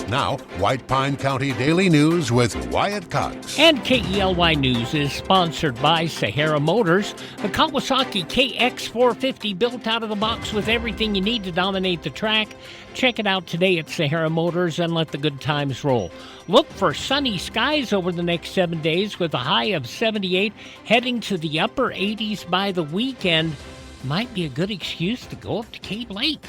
Now, White Pine County Daily News with Wyatt Cox. And KELY News is sponsored by Sahara Motors, the Kawasaki KX450 built out of the box with everything you need to dominate the track. Check it out today at Sahara Motors and let the good times roll. Look for sunny skies over the next 7 days with a high of 78, heading to the upper 80s by the weekend. Might be a good excuse to go up to Cave Lake.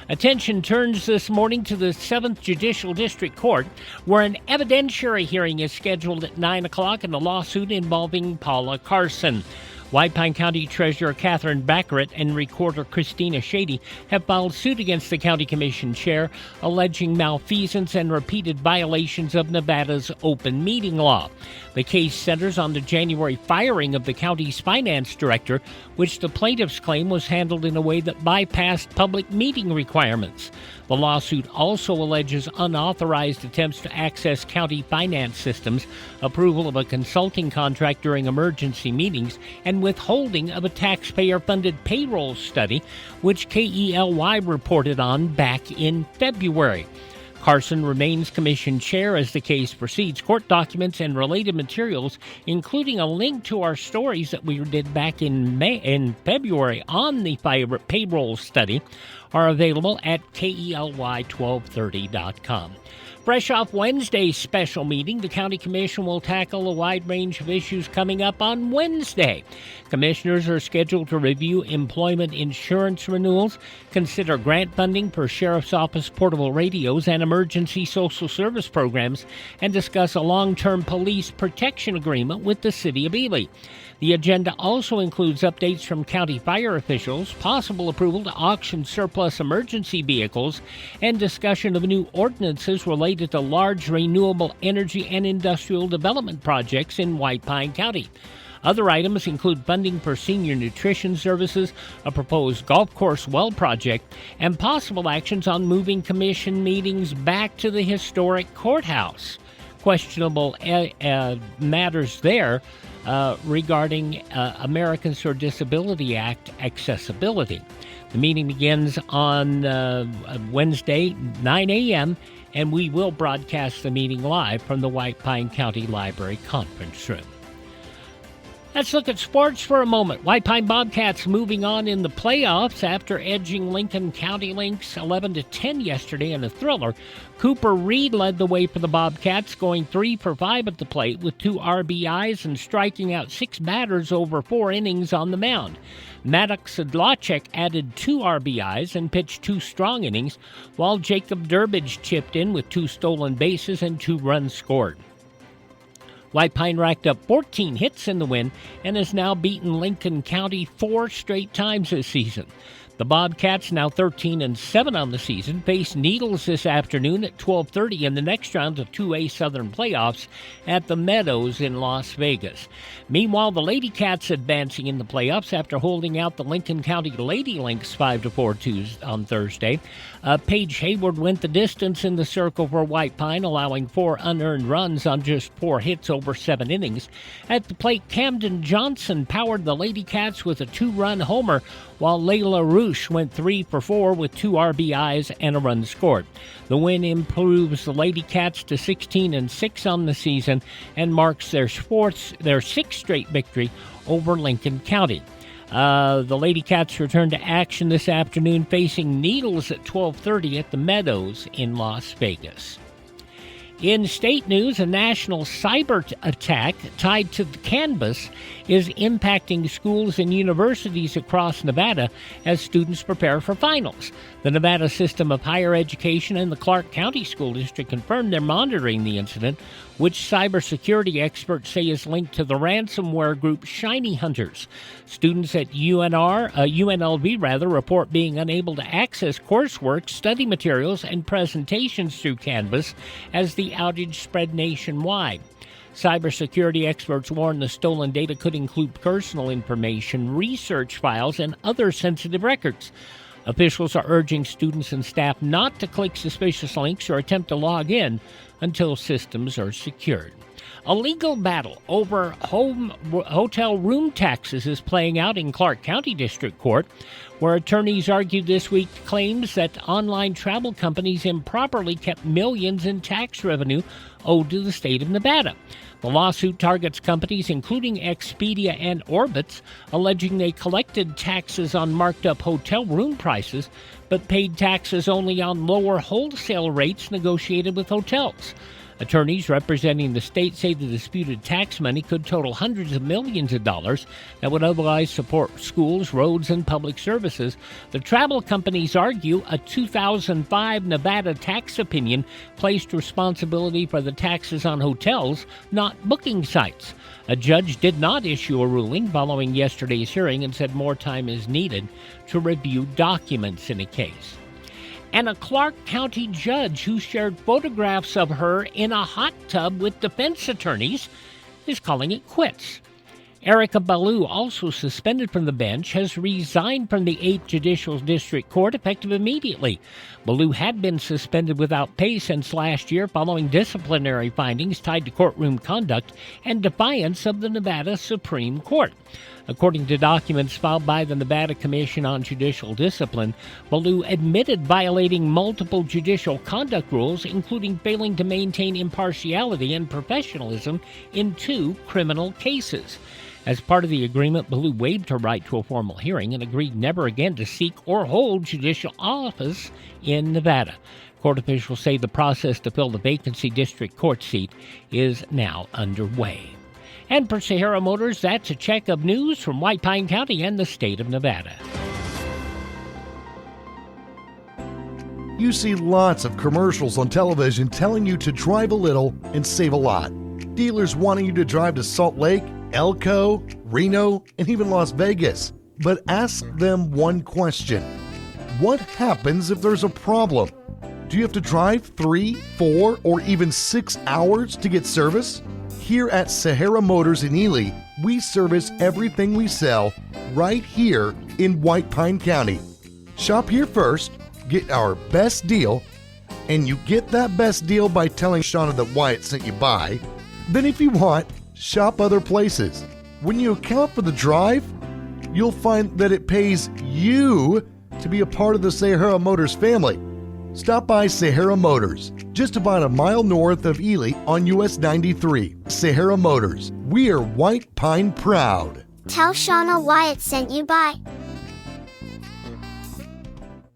Attention turns this morning to the 7th Judicial District Court, where an evidentiary hearing is scheduled at 9 o'clock in a lawsuit involving Paula Carson. White Pine County Treasurer Catherine Baccarat and Recorder Christina Shady have filed suit against the County Commission Chair, alleging malfeasance and repeated violations of Nevada's open meeting law. The case centers on the January firing of the county's finance director, which the plaintiffs claim was handled in a way that bypassed public meeting requirements. The lawsuit also alleges unauthorized attempts to access county finance systems, approval of a consulting contract during emergency meetings, and withholding of a taxpayer-funded payroll study, which KELY reported on back in February. Carson remains commission chair as the case proceeds. Court documents and related materials, including a link to our stories that we did back in February on the payroll study, are available at KELY1230.com. Fresh off Wednesday's special meeting, the County Commission will tackle a wide range of issues coming up on Wednesday. Commissioners are scheduled to review employment insurance renewals, consider grant funding for Sheriff's Office portable radios and emergency social service programs, and discuss a long-term police protection agreement with the City of Ely. The agenda also includes updates from county fire officials, possible approval to auction surplus emergency vehicles, and discussion of new ordinances related to large renewable energy and industrial development projects in White Pine County. Other items include funding for senior nutrition services, a proposed golf course well project, and possible actions on moving commission meetings back to the historic courthouse. Questionable matters there regarding Americans with Disabilities Act accessibility. The meeting begins on Wednesday, 9 a.m., and we will broadcast the meeting live from the White Pine County Library Conference Room. Let's look at sports for a moment. White Pine Bobcats moving on in the playoffs after edging Lincoln County Lynx 11-10 yesterday in a thriller. Cooper Reed led the way for the Bobcats, going 3 for 5 at the plate with 2 RBIs and striking out 6 batters over 4 innings on the mound. Maddox Sedlacek added 2 RBIs and pitched 2 strong innings, while Jacob Durbridge chipped in with 2 stolen bases and 2 runs scored. White Pine racked up 14 hits in the win and has now beaten Lincoln County 4 straight times this season. The Bobcats, now 13-7 on the season, face Needles this afternoon at 12:30 in the next round of 2A Southern playoffs at the Meadows in Las Vegas. Meanwhile, the Lady Cats advancing in the playoffs after holding out the Lincoln County Lady Lynx 5-4 on Thursday. Paige Hayward went the distance in the circle for White Pine, allowing 4 unearned runs on just 4 hits over 7 innings. At the plate, Camden Johnson powered the Lady Cats with a 2-run homer, while Layla Roosh went 3 for 4 with 2 RBIs and a run scored. The win improves the Lady Cats to 16-6 on the season and marks their 6th straight victory over Lincoln County. The Lady Cats return to action this afternoon, facing Needles at 12:30 at the Meadows in Las Vegas. In state news, a national cyber attack tied to the Canvas is impacting schools and universities across Nevada as students prepare for finals. The Nevada System of Higher Education and the Clark County School District confirmed they're monitoring the incident, which cybersecurity experts say is linked to the ransomware group Shiny Hunters. Students at UNLV report being unable to access coursework, study materials, and presentations through Canvas as the outage spread nationwide. Cybersecurity experts warn the stolen data could include personal information, research files, and other sensitive records. Officials are urging students and staff not to click suspicious links or attempt to log in until systems are secured. A legal battle over hotel room taxes is playing out in Clark County District Court, where attorneys argued this week claims that online travel companies improperly kept millions in tax revenue owed to the state of Nevada. The lawsuit targets companies including Expedia and Orbitz, alleging they collected taxes on marked-up hotel room prices, but paid taxes only on lower wholesale rates negotiated with hotels. Attorneys representing the state say the disputed tax money could total hundreds of millions of dollars that would otherwise support schools, roads, and public services. The travel companies argue a 2005 Nevada tax opinion placed responsibility for the taxes on hotels, not booking sites. A judge did not issue a ruling following yesterday's hearing and said more time is needed to review documents in a case. And a Clark County judge who shared photographs of her in a hot tub with defense attorneys is calling it quits. Erica Ballou, also suspended from the bench, has resigned from the 8th Judicial District Court effective immediately. Ballou had been suspended without pay since last year following disciplinary findings tied to courtroom conduct and defiance of the Nevada Supreme Court. According to documents filed by the Nevada Commission on Judicial Discipline, Ballou admitted violating multiple judicial conduct rules, including failing to maintain impartiality and professionalism in 2 criminal cases. As part of the agreement, Ballou waived her right to a formal hearing and agreed never again to seek or hold judicial office in Nevada. Court officials say the process to fill the vacancy district court seat is now underway. And for Sahara Motors, that's a check of news from White Pine County and the state of Nevada. You see lots of commercials on television telling you to drive a little and save a lot. Dealers wanting you to drive to Salt Lake, Elko, Reno, and even Las Vegas. But ask them one question. What happens if there's a problem? Do you have to drive 3, 4, or even 6 hours to get service? Here at Sahara Motors in Ely, we service everything we sell right here in White Pine County. Shop here first, get our best deal, and you get that best deal by telling Shauna that Wyatt sent you by. Then if you want, shop other places. When you account for the drive, you'll find that it pays you to be a part of the Sahara Motors family. Stop by Sahara Motors, just about a mile north of Ely on US 93. Sahara Motors, we are White Pine proud. Tell Shauna Wyatt sent you by.